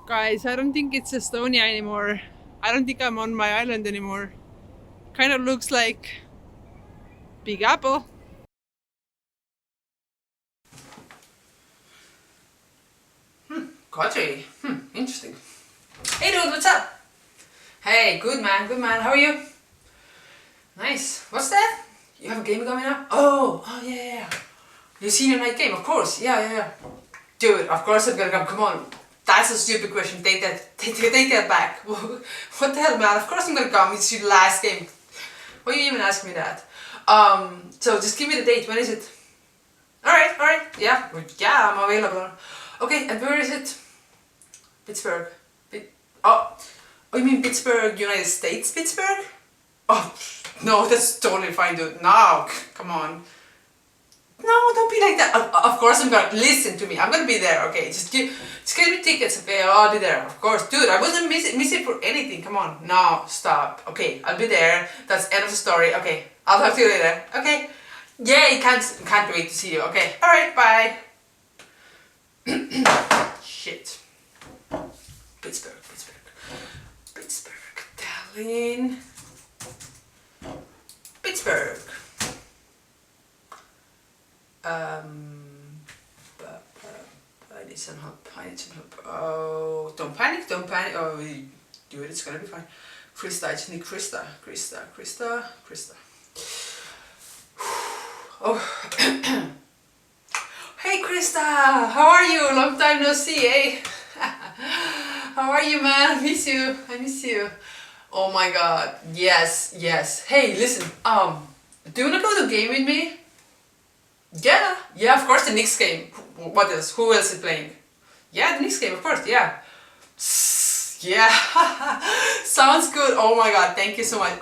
Guys, I don't think it's Estonia anymore. I don't think I'm on my island anymore. Kind of looks like Big Apple. Quadri. Interesting. Hey dude, what's up? Hey, good man, how are you? Nice. What's that? You have a game coming up? Oh yeah. You senior night game, of course. Yeah. Dude, of course I'm gonna come. Come on. That's a stupid question. Take that back. What the hell, man? Of course I'm gonna come. It's your last game. Why are you even asking me that? So just give me the date. When is it? Alright. Yeah, I'm available. Okay, and where is it? Pittsburgh. Oh, you mean Pittsburgh, United States, Pittsburgh? Oh, no, that's totally fine, dude. No, come on. No, don't be like that. Of course I'm gonna, listen to me. I'm gonna be there, okay? Just get me tickets, okay? I'll be there, of course. Dude, I wasn't missing for anything. Come on. No, stop. Okay, I'll be there. That's end of the story. Okay, I'll talk to you later. Okay? Yay, can't wait to see you. Okay, alright, bye. Shit. Pittsburgh, Tallinn, Pittsburgh. I need some help. Oh, don't panic. Oh, dude, it's gonna be fine. Krista, I just need Krista. Oh. Hey Krista, how are you? Long time no see, eh? How are you, man? I miss you. Oh my god, yes. Hey, listen, do you wanna go to the game with me? Yeah, of course, the Knicks game. What else? Who else is playing? Yeah, the Knicks game, of course, yeah. Yeah, sounds good. Oh my god, thank you so much.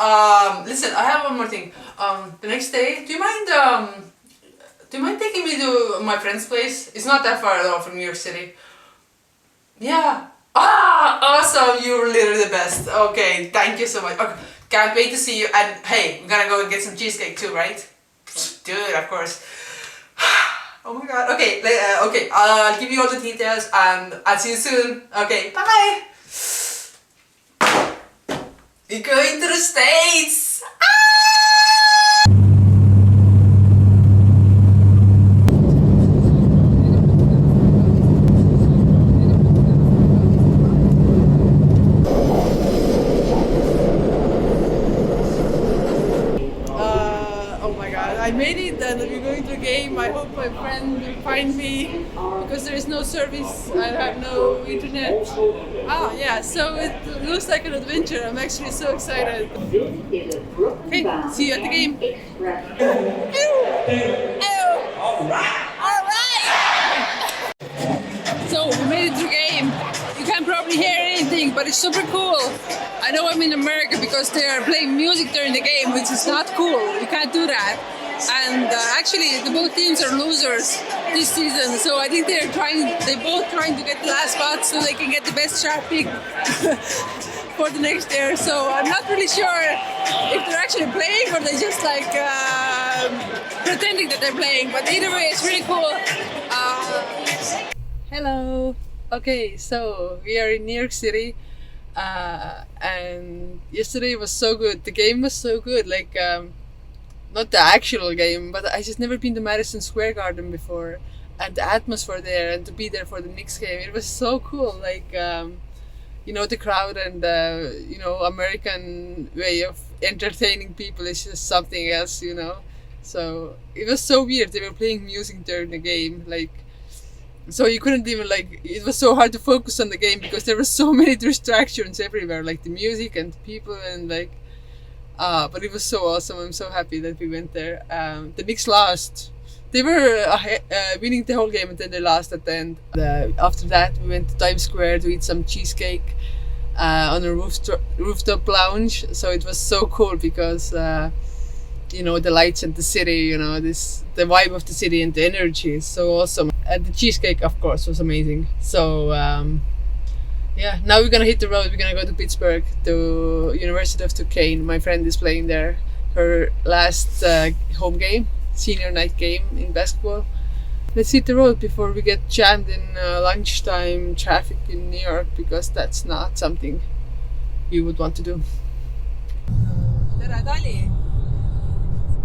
Listen, I have one more thing. The next day, do you mind taking me to my friend's place? It's not that far at all from New York City. Yeah. Awesome, you're literally the best. Okay, thank you so much. Okay, can't wait to see you. And hey, we're gonna go and get some cheesecake too, right? Dude, of course. Oh my god. Okay, I'll give you all the details and I'll see you soon. Okay, bye. We're going to the States. I made it and we're going to the game. I hope my friend will find me because there is no service. I have no internet. Yeah, so it looks like an adventure. I'm actually so excited. Okay, see you at the game. Alright! So we made it to the game. You can't probably hear anything, but it's super cool. I know I'm in America because they are playing music during the game, which is not cool. You can't do that. And actually, the both teams are losers this season, so I think they're both trying to get the last spot so they can get the best shot pick for the next year. So I'm not really sure if they're actually playing or they're just like pretending that they're playing. But either way, it's really cool. Hello. Okay, so we are in New York City, and yesterday was so good. The game was so good. Like. Not the actual game, but I just never been to Madison Square Garden before, and the atmosphere there, and to be there for the Knicks game, it was so cool. Like, the crowd and American way of entertaining people is just something else, So it was so weird. They were playing music during the game, like, so you couldn't even it was so hard to focus on the game because there were so many distractions everywhere, like the music and the people and like. But it was so awesome. I'm so happy that we went there. The Knicks lost. They were winning the whole game and then they lost at the end. After that, we went to Times Square to eat some cheesecake on a rooftop lounge. So it was so cool because, the lights and the city, the vibe of the city and the energy is so awesome. And the cheesecake, of course, was amazing. So, yeah, now we're gonna hit the road. We're gonna go to Pittsburgh, to University of Duquesne. My friend is playing there, her last home game, senior night game in basketball. let's hit the road before we get jammed in lunchtime traffic in New York, because that's not something you would want to do. tere, Tali!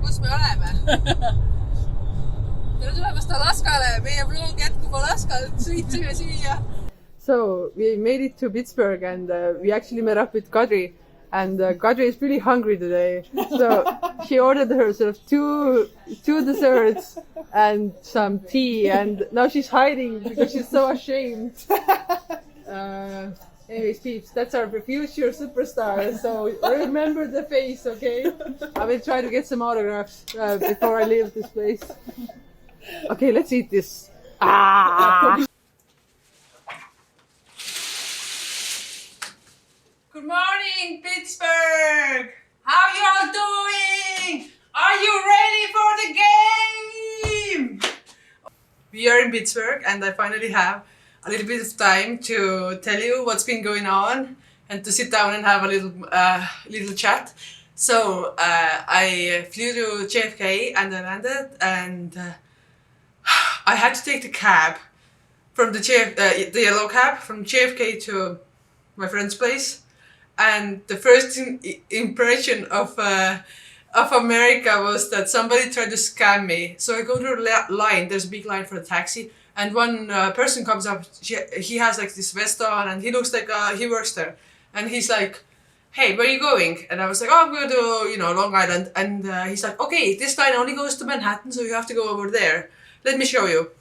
Kus me oleme? tere tulemast Alaskale! Meie vlog jätkub Alaskalt, sõitsime siia! So we made it to Pittsburgh, and we actually met up with Kadri, and Kadri is pretty hungry today, so she ordered her sort of two desserts and some tea, and now she's hiding because she's so ashamed. Anyways, peeps, that's our future superstar, so remember the face, okay? I will try to get some autographs before I leave this place. Okay, let's eat this. Ah! Good morning, Pittsburgh! How you all doing? Are you ready for the game? We are in Pittsburgh, and I finally have a little bit of time to tell you what's been going on and to sit down and have a little chat. So I flew to JFK and I landed, and I had to take the cab from the yellow cab from JFK to my friend's place. And the first impression of America was that somebody tried to scam me. So I go to the line, there's a big line for a taxi, and one person comes up, he has like this vest on, and he looks like he works there. And he's like, hey, where are you going? And I was like, oh, I'm going to, Long Island. And he's like, okay, this line only goes to Manhattan, so you have to go over there. Let me show you.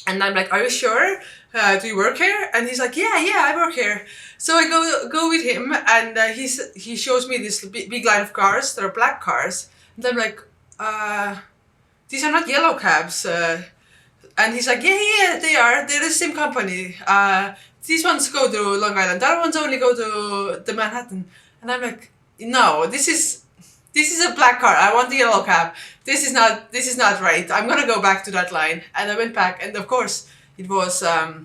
And I'm like, are you sure? Do you work here? And he's like, yeah, I work here. So I go with him, and he shows me this big line of cars. There are black cars. And I'm like, these are not yellow cabs. And he's like, yeah, they are. They're the same company. These ones go to Long Island. The other ones only go to the Manhattan. And I'm like, no, this is a black car. I want the yellow cab. This is not right. I'm gonna go back to that line. And I went back, and of course it was a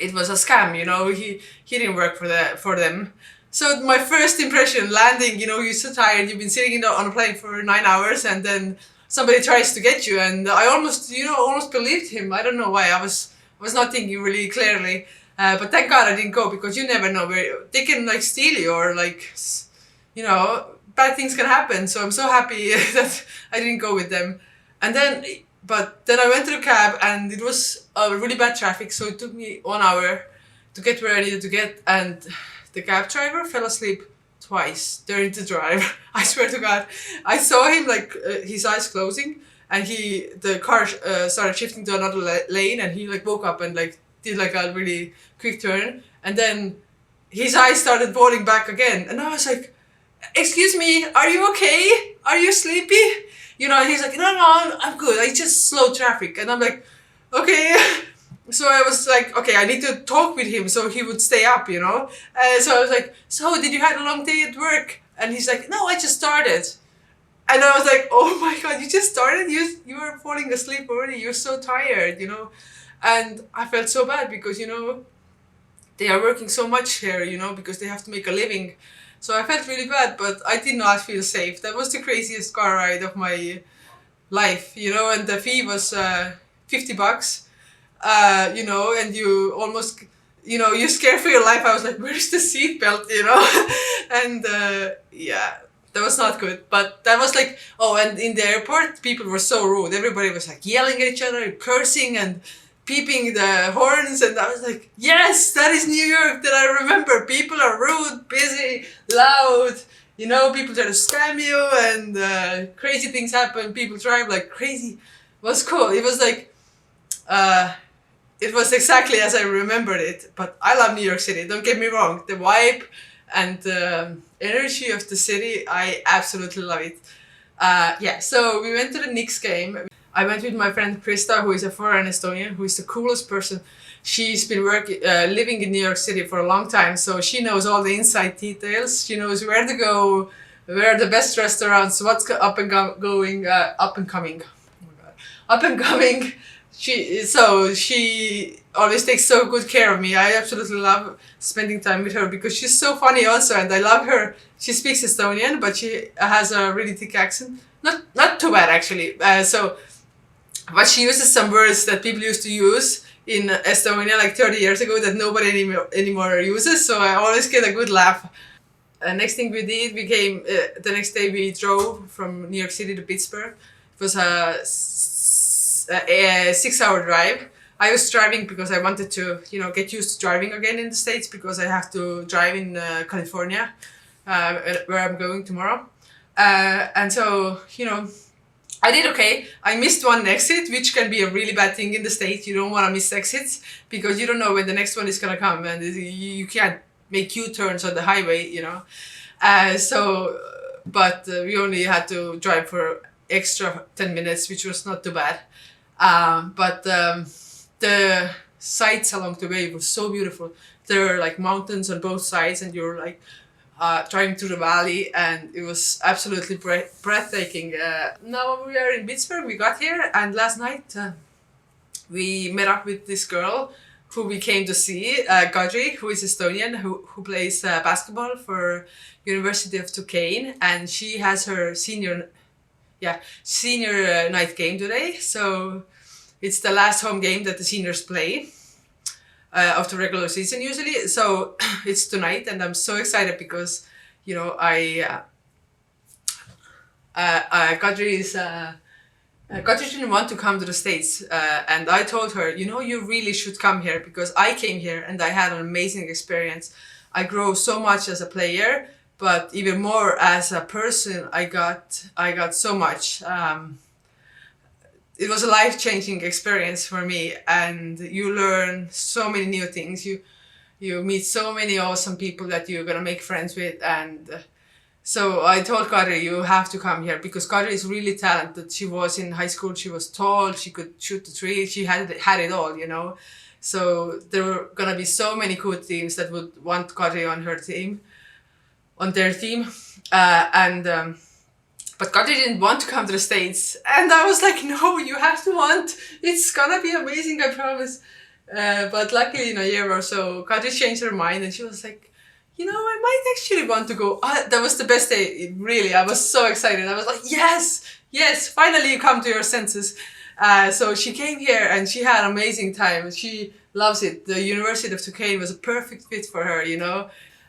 scam. He didn't work for them. So my first impression landing, you're so tired. You've been sitting on a plane for 9 hours, and then somebody tries to get you, and I almost believed him. I don't know why. I was not thinking really clearly. But thank God I didn't go, because you never know where they can steal you, or bad things can happen. So I'm so happy that I didn't go with them. But then I went to the cab, and it was really bad traffic, so it took me 1 hour to get where I needed to get, and the cab driver fell asleep twice during the drive. I swear to God. I saw him his eyes closing, and the car started shifting to another lane, and he woke up and did a really quick turn, and then his eyes started rolling back again, and I was like, excuse me, are you okay? Are you sleepy? And he's like, no, I'm good. I just slowed traffic. And I'm like, okay. So I was like, okay, I need to talk with him so he would stay up, So I was like, so did you have a long day at work? And he's like, no, I just started. And I was like, oh my God, you just started? You were falling asleep already. You're so tired, And I felt so bad because, they are working so much here, because they have to make a living. So I felt really bad, but I did not feel safe. That was the craziest car ride of my life, and the fee was $50, and you almost, you're scared for your life. I was like, where's the seatbelt, And yeah, that was not good. But that was and in the airport, people were so rude. Everybody was yelling at each other, cursing and beeping the horns, and I was like, yes, that is New York that I remember. People are rude, busy, loud, people try to scam you, and crazy things happen. People drive like crazy. It was cool. It was it was exactly as I remembered it. But I love New York City, don't get me wrong. The vibe and the energy of the city, I absolutely love it. So we went to the Knicks game. I went with my friend Krista, who is a foreign Estonian, who is the coolest person. She's been living in New York City for a long time, so she knows all the inside details. She knows where to go, where are the best restaurants, what's up and coming. She always takes so good care of me. I absolutely love spending time with her because she's so funny also, and I love her. She speaks Estonian, but she has a really thick accent. Not too bad actually. So but she uses some words that people used to use in Estonia like 30 years ago that nobody anymore uses. So I always get a good laugh. Next thing we did, we came the next day. We drove from New York City to Pittsburgh. It was a 6-hour drive. I was driving because I wanted to, get used to driving again in the States, because I have to drive in California, where I'm going tomorrow. And so, I did okay. I missed one exit, which can be a really bad thing in the States. You don't want to miss exits because you don't know when the next one is going to come, and you can't make U-turns on the highway, But we only had to drive for extra 10 minutes, which was not too bad. But the sights along the way were so beautiful. There are like mountains on both sides, and you're like driving through the valley, and it was absolutely breathtaking. Now we are in Pittsburgh. We got here, and last night we met up with this girl who we came to see, Kadri, who is Estonian, who plays basketball for University of Duquesne, and she has her senior night game today. So it's the last home game that the seniors play of the regular season usually. So it's tonight, and I'm so excited because, Kadri didn't want to come to the States, and I told her, you really should come here, because I came here and I had an amazing experience. I grew so much as a player, but even more as a person. I got so much. It was a life-changing experience for me, and you learn so many new things. You meet so many awesome people that you're gonna make friends with, and so I told Kadri, you have to come here, because Kadri is really talented. She was in high school, she was tall, she could shoot the tree, she had it all, So there were gonna be so many cool teams that would want Kadri on their team. But Kadri didn't want to come to the States. And I was like, no, you have to want. It's gonna be amazing, I promise. But luckily in a year or so, Kadri changed her mind, and she was like, I might actually want to go. That was the best day, really. I was so excited. I was like, yes, finally you come to your senses. So she came here and she had an amazing time. She loves it. The University of Duquesne was a perfect fit for her,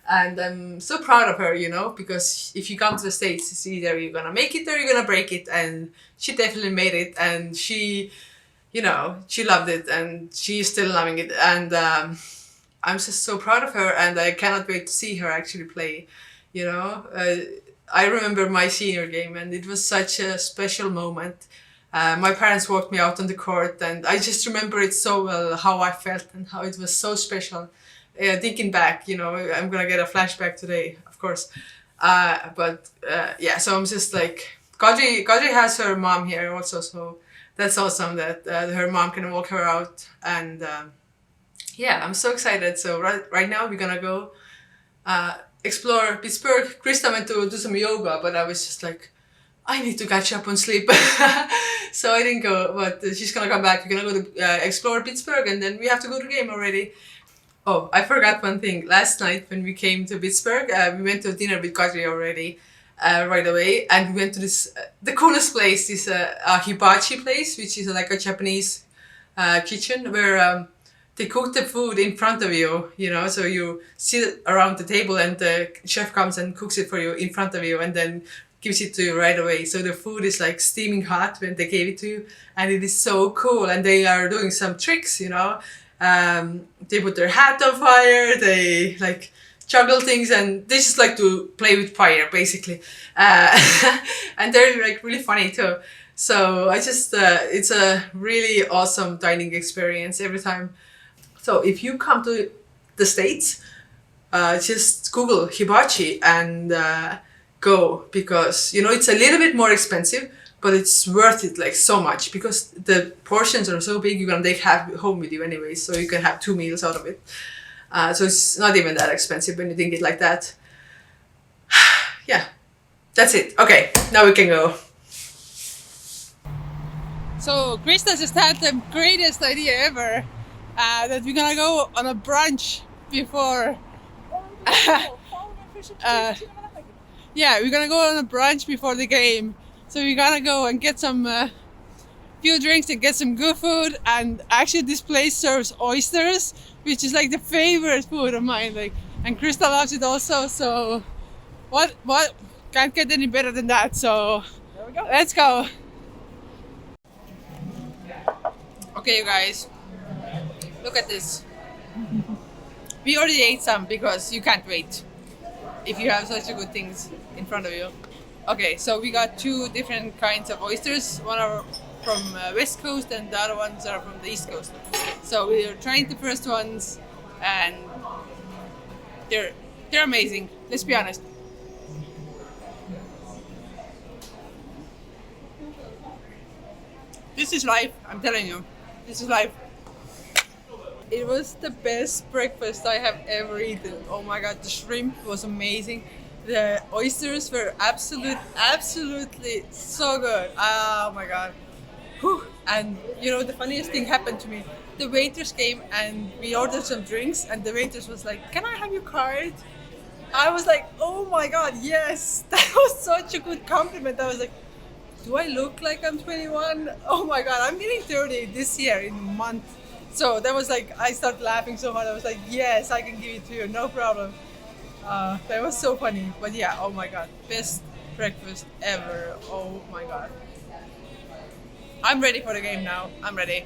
And I'm so proud of her, because if you come to the States, it's either you're gonna make it or you're gonna break it. And she definitely made it, and she loved it, and she's still loving it. And I'm just so proud of her, and I cannot wait to see her actually play. I remember my senior game, and it was such a special moment. My parents walked me out on the court, and I just remember it so well, how I felt and how it was so special. Thinking back, I'm gonna get a flashback today, of course. So I'm just like, Kadri has her mom here also, so that's awesome that her mom can walk her out, and I'm so excited. So right now we're gonna go explore Pittsburgh. Krista went to do some yoga, but I was just like, I need to catch up on sleep. So I didn't go, but she's gonna come back. We're gonna go to explore Pittsburgh, and then we have to go to the game already. Oh, I forgot one thing. Last night when we came to Pittsburgh, we went to dinner with Kadri already right away, and we went to this the coolest place, this hibachi place, which is like a Japanese kitchen where they cook the food in front of you, so you sit around the table and the chef comes and cooks it for you in front of you and then gives it to you right away. So the food is like steaming hot when they gave it to you, and it is so cool. And they are doing some tricks, they put their hat on fire, they like juggle things, and they just like to play with fire basically. And they're like really funny too. So I just, it's a really awesome dining experience every time. So if you come to the States, just Google hibachi and go, because, it's a little bit more expensive, but it's worth it like so much, because the portions are so big. You're gonna take half home with you anyway, so you can have 2 meals out of it. So it's not even that expensive when you think it like that. Yeah, that's it. Okay, now we can go. So Krista just had the greatest idea ever, that we're gonna go on a brunch before. We're gonna go on a brunch before the game. So we're gonna go and get some few drinks and get some good food. And actually this place serves oysters, which is like the favorite food of mine. Like, and Krista loves it also. So what can't get any better than that. So there we go. Let's go. Okay, you guys, look at this. We already ate some because you can't wait if you have such good things in front of you. Okay, so we got two different kinds of oysters. One are from West Coast and the other ones are from the East Coast. So we are trying the first ones and they're amazing, let's be honest. This is life, I'm telling you. This is life. It was the best breakfast I have ever eaten. Oh my god, the shrimp was amazing. The oysters were absolutely so good. Oh my god. Whew. And you know, the funniest thing happened to me. The waiters came and we ordered some drinks and the waiters was like, "Can I have your card?" I was like, oh my god, yes. That was such a good compliment. I was like, do I look like I'm 21? Oh my god, I'm getting 30 this year in a month. So that was like, I started laughing so hard. I was like, yes, I can give it to you, no problem. That was so funny. But yeah, oh my god, best breakfast ever. Oh my god. I'm ready for the game now. I'm ready.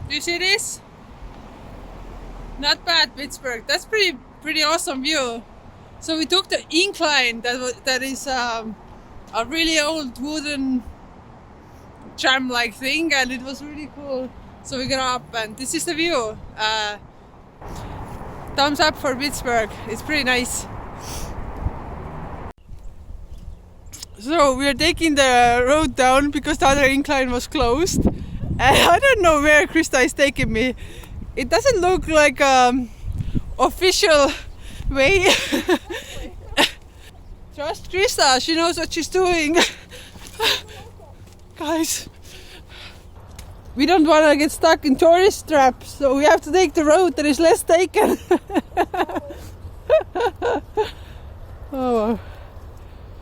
Do you see this? Not bad, Pittsburgh. That's pretty awesome view. So we took the incline that is a really old wooden tram-like thing, and it was really cool. So we got up, and this is the view. Thumbs up for Pittsburgh. It's pretty nice. So we are taking the road down because the other incline was closed, and I don't know where Krista is taking me. It doesn't look like official way. Trust Krista, she knows what she's doing. Guys, we don't want to get stuck in tourist traps, so we have to take the road that is less taken. Oh.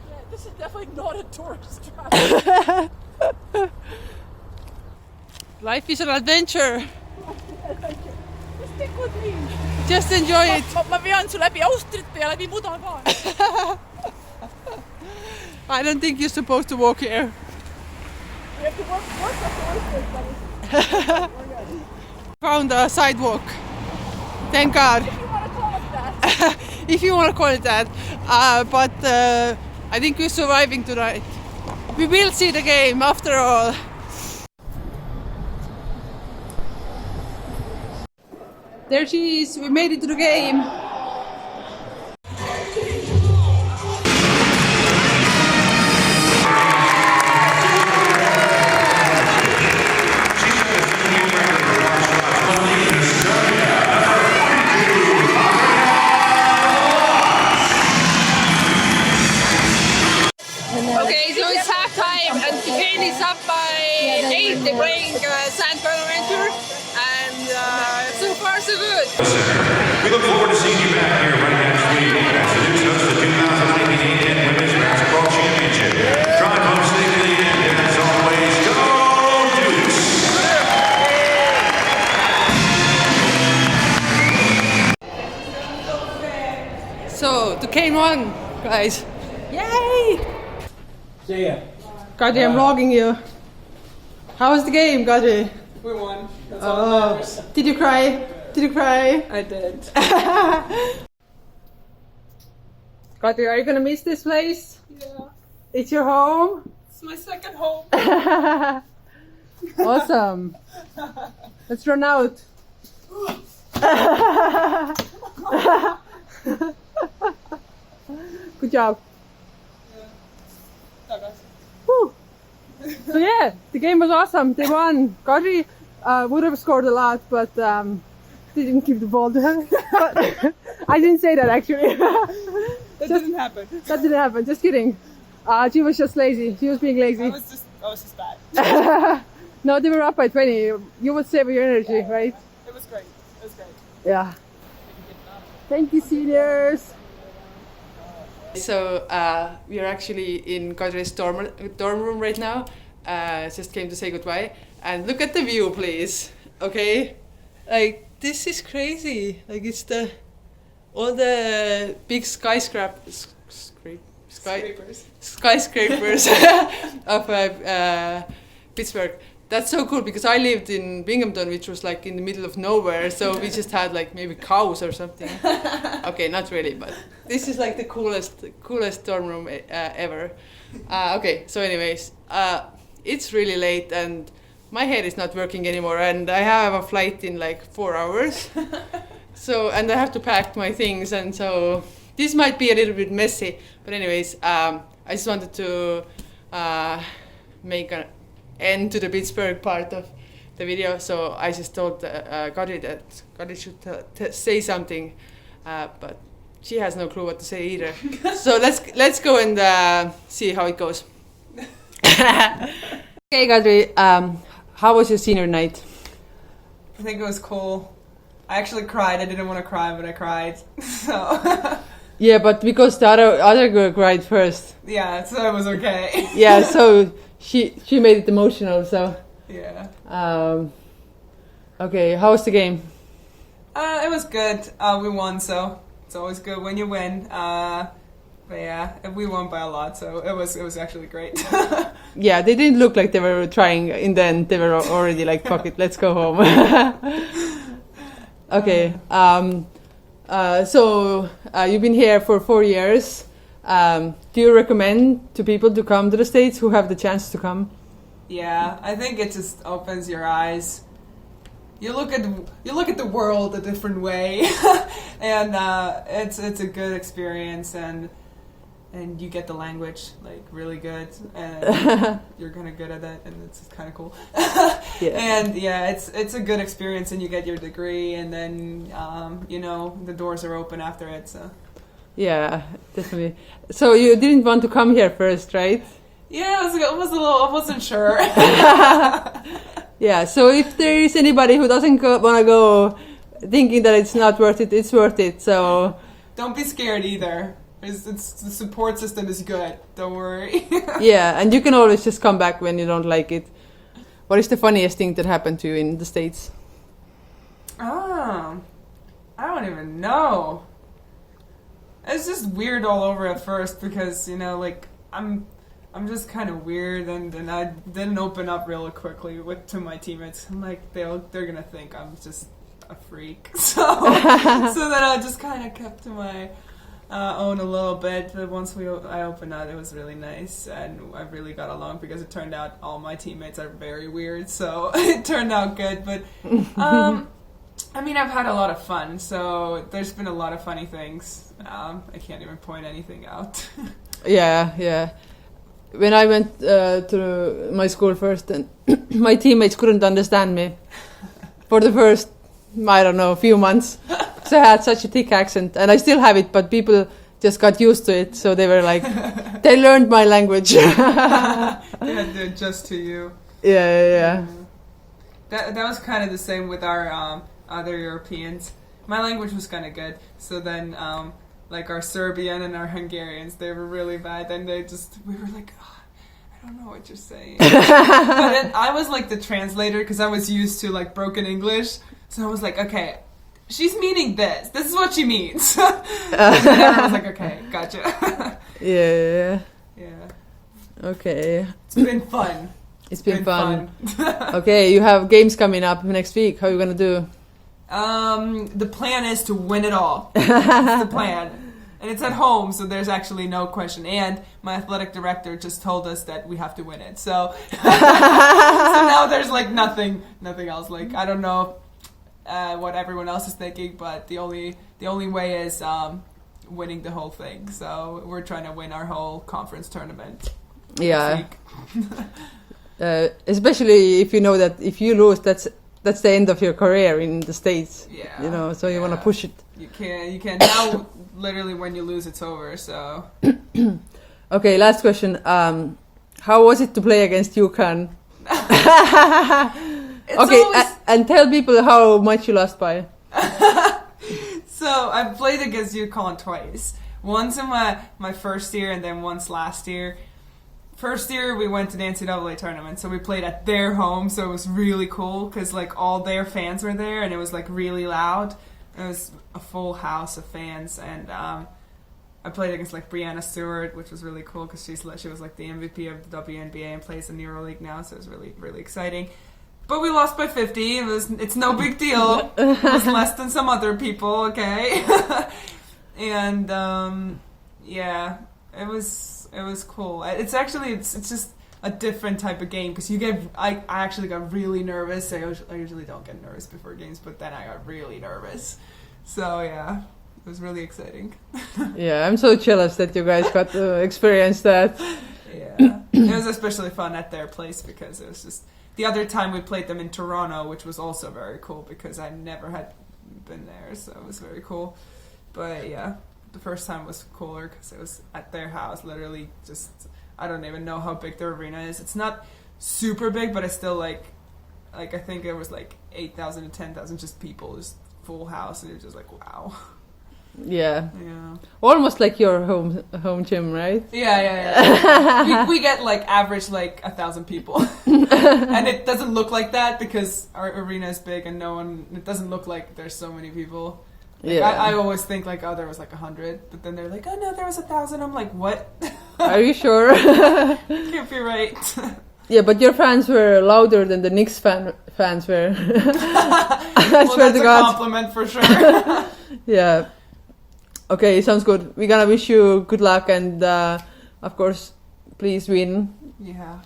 Yeah, this is definitely not a tourist trap. Life is an adventure. Just stick with me. Just enjoy it. Ma vean su läbi Austriat ja läbi muda ka. I don't think you're supposed to walk here. We have to work afterwards, buddy. Found a sidewalk. Thank God. If you want to call it that. If you want to call it that. But I think we're surviving tonight. We will see the game after all. There she is. We made it to the game. Okay, so it's halftime and Duquesne is up by 8. They're playing San Bonaventure, and so far so good. We look forward to seeing you back here right next week as the Dukes host the 2019 Women's Basketball Championship. Drive home safely and as always, go Dukes! So Duquesne won, guys. Yay! See ya. Kadri, I'm vlogging you. How was the game, Kadri? We won. That's all that matters. Did you cry? Did you cry? I did. Kadri, are you gonna miss this place? Yeah. It's your home? It's my second home. Awesome. Let's run out. Good job. Whew. So yeah, the game was awesome. They won. Kadri would have scored a lot, but didn't give the ball to her. I didn't say that actually. That didn't happen. That didn't happen. Just kidding. She was just lazy. She was being lazy. I was just bad. No, they were up by 20. You would save your energy, right? It was great. It was great. Yeah. Thank you, seniors. So we are actually in Kadri's dorm room right now. Just came to say goodbye. And look at the view, please. Okay, like this is crazy. Like it's all the big skyscrapers of Pittsburgh. That's so cool because I lived in Binghamton, which was like in the middle of nowhere. So we just had like maybe cows or something. Okay, not really, but this is like the coolest dorm room ever. Okay, so anyways, it's really late and my head is not working anymore, and I have a flight in like 4 hours. So and I have to pack my things, and so this might be a little bit messy. But anyways, I just wanted to make an end to the Pittsburgh part of the video. So I just told Kadri that Kadri should say something, but she has no clue what to say either. So let's go and see how it goes. Okay, Kadri, how was your senior night? I think it was cool. I actually cried. I didn't want to cry, but I cried. So. Yeah, but because the other girl cried first. Yeah, so it was okay. Yeah, so she made it emotional. So. Yeah. Okay, how was the game? It was good. We won, so it's always good when you win. But yeah, we won by a lot, so it was actually great. Yeah, they didn't look like they were trying. In the end, they were already like, "Fuck it, let's go home." Okay. So you've been here for 4 years. Do you recommend to people to come to the States who have the chance to come? Yeah, I think it just opens your eyes. You look at the world a different way, and it's a good experience, and you get the language like really good, and you're kind of good at it, and it's kind of cool. Yeah. And yeah, it's a good experience, and you get your degree, and then the doors are open after it. So. Yeah, definitely. So you didn't want to come here first, right? Yeah, it was a little. I wasn't sure. Yeah, so if there is anybody who doesn't want to go thinking that it's not worth it, it's worth it, so... Don't be scared either. The support system is good, don't worry. Yeah, and you can always just come back when you don't like it. What is the funniest thing that happened to you in the States? Oh, I don't even know. It's just weird all over at first because, I'm just kind of weird, and I didn't open up really quickly to my teammates. I'm like, they're gonna think I'm just a freak. So then I just kind of kept to my own a little bit. But once I opened up, it was really nice, and I really got along because it turned out all my teammates are very weird. So it turned out good. But I've had a lot of fun. So there's been a lot of funny things. I can't even point anything out. Yeah. When I went to my school first, and my teammates couldn't understand me for the first, few months. So I had such a thick accent, and I still have it, but people just got used to it. So they were like, they learned my language. They had to adjust to you. Yeah. That was kind of the same with our other Europeans. My language was kind of good. So then... like our Serbian and our Hungarians, they were really bad. And we were like, I don't know what you're saying. But then I was like the translator because I was used to like broken English. So I was like, okay, she's meaning this. This is what she means. And then I was like, okay, gotcha. Yeah. Okay. It's been fun. It's been fun. Okay, you have games coming up next week. How are you going to do? The plan is to win it all. That's the plan. And it's at home, so there's actually no question. And my athletic director just told us that we have to win it. So, so now there's like nothing else. Like, I don't know what everyone else is thinking, but the only way is winning the whole thing. So we're trying to win our whole conference tournament. Yeah. Especially if you know that if you lose, that's the end of your career in the States. Yeah. So you want to push it. You can't. Now, literally, when you lose, it's over, so. Okay, last question. How was it to play against UConn? Okay, and tell people how much you lost by. So So I played against UConn twice. Once in my first year and then once last year. First year we went to the NCAA tournament, so we played at their home, so it was really cool because like all their fans were there and it was like really loud. It was a full house of fans, and I played against like Brianna Stewart, which was really cool because she was like the MVP of the WNBA and plays in the EuroLeague now, so it was really, really exciting. But we lost by 50. It's no big deal. It was less than some other people, okay? And yeah, it was cool. It's just a different type of game because I actually got really nervous. I usually don't get nervous before games, but then I got really nervous. So yeah, it was really exciting. Yeah, I'm so jealous that you guys got to experience that. Yeah, it was especially fun at their place because it was just the other time we played them in Toronto, which was also very cool because I never had been there, so it was very cool. But yeah, the first time was cooler because it was at their house, literally just, I don't even know how big their arena is. It's not super big, but it's still like I think it was like 8,000 to 10,000 just people, just full house, and you're just like, wow. Yeah. Yeah. Almost like your home gym, right? Yeah. we get like average like 1,000 people, and it doesn't look like that because our arena is big and it doesn't look like there's so many people. Like, Yeah. I always think like, oh, there was like 100, but then they're like, oh no, there was 1,000. I'm like, what? Are you sure? Can't be right. Yeah, but your fans were louder than the Knicks fans were. I swear that's to a God. compliment for sure. Yeah. Okay, sounds good. We're gonna wish you good luck and, of course, please win. Yeah.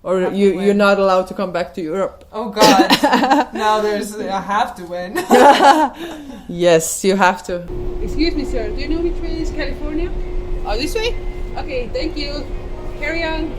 Or Have to you're win. not allowed to come back to Europe. Oh God. Now I have to win. Yes, you have to. Excuse me, sir. Do you know which way is California? Oh, this way? Okay, thank you. Carry on.